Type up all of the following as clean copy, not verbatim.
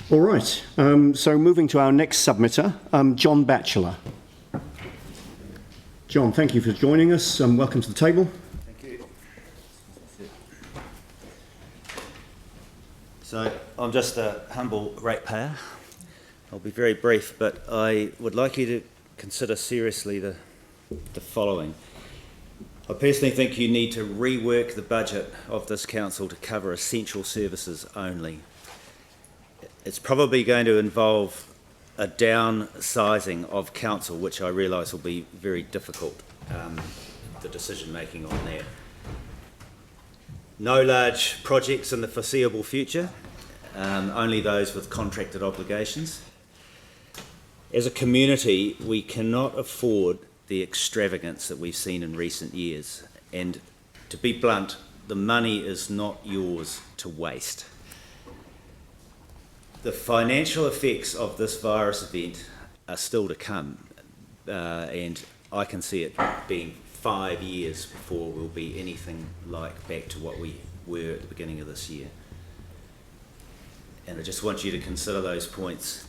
All right, so moving to our next submitter, John Batchelor. John, thank you for joining us. Welcome to the table. Thank you. So I'm just a humble ratepayer. I'll be very brief, but I would like you to consider seriously the following. I personally think you need to rework the budget of this council to cover essential services only. It's probably going to involve a downsizing of council, which I realise will be very difficult, the decision making on that. No large projects in the foreseeable future, only those with contracted obligations. As a community, we cannot afford the extravagance that we've seen in recent years, and to be blunt, the money is not yours to waste. The financial effects of this virus event are still to come, and I can see it being 5 years before we'll be anything like back to what we were at the beginning of this year. And I just want you to consider those points.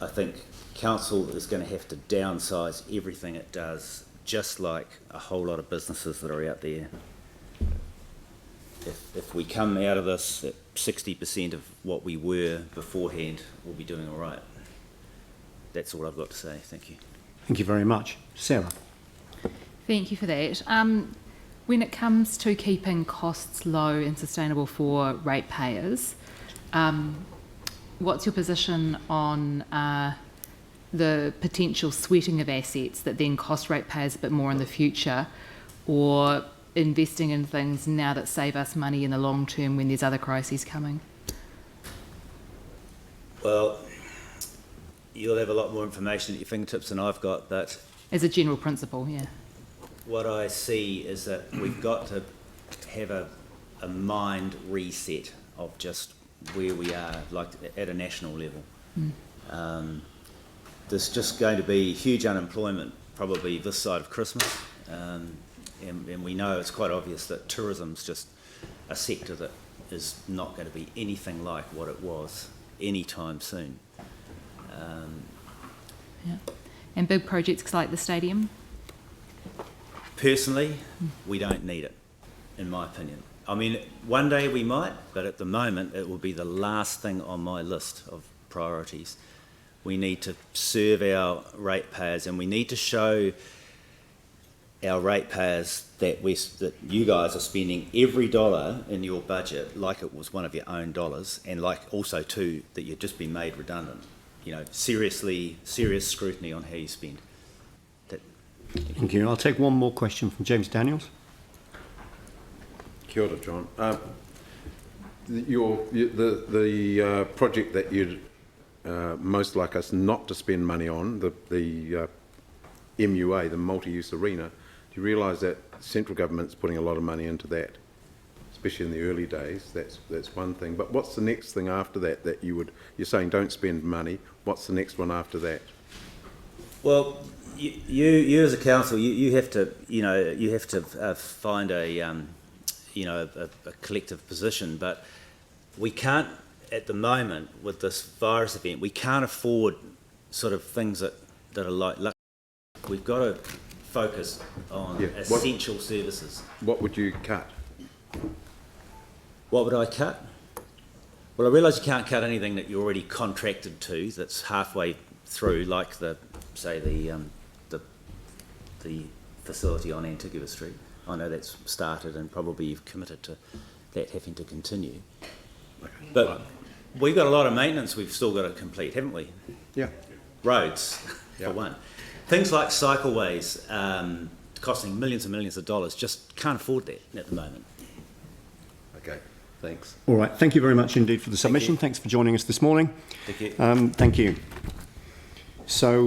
I think council is going to have to downsize everything it does, just like a whole lot of businesses that are out there. If we come out of this at 60% of what we were beforehand, we'll be doing all right. That's all I've got to say. Thank you. Thank you very much. Sarah. Thank you for that. When it comes to keeping costs low and sustainable for ratepayers, what's your position on the potential sweating of assets that then cost ratepayers a bit more in the future, or investing in things now that save us money in the long term when there's other crises coming? Well, you'll have a lot more information at your fingertips than I've got, but As a general principle, yeah. what I see is that we've got to have a mind reset of just where we are, like at a national level. There's just going to be huge unemployment probably this side of Christmas. And we know it's quite obvious that tourism's just a sector that is not going to be anything like what it was anytime soon. Yeah. And big projects like the stadium? Personally, we don't need it, in my opinion. I mean, one day we might, but at the moment it will be the last thing on my list of priorities. We need to serve our ratepayers, and we need to show our ratepayers that you guys are spending every dollar in your budget like it was one of your own dollars, and like also too that you've just been made redundant. You know, serious scrutiny on how you spend. Thank you. I'll take one more question from James Daniels. Kia ora, John. The project that you'd most like us not to spend money on, the MUA, the multi-use arena, do you realise that central government's putting a lot of money into that, especially in the early days? That's one thing. But what's the next thing after that? That you're saying don't spend money. What's the next one after that? Well, you as a council, you have to find a collective position, but we can't at the moment with this virus event. We can't afford sort of things that are like. We've got to focus on essential services. What would you cut? What would I cut? Well, I realise you can't cut anything that you're already contracted to that's halfway through, like the facility on Antigua Street. I know that's started and probably you've committed to that having to continue. Okay. But we've got a lot of maintenance we've still got to complete, haven't we? Yeah. Roads, for one. Things like cycleways, costing millions and millions of dollars, just can't afford that at the moment. Okay, thanks. All right, thank you very much indeed for the submission. Thanks for joining us this morning. Thank you. Thank you. So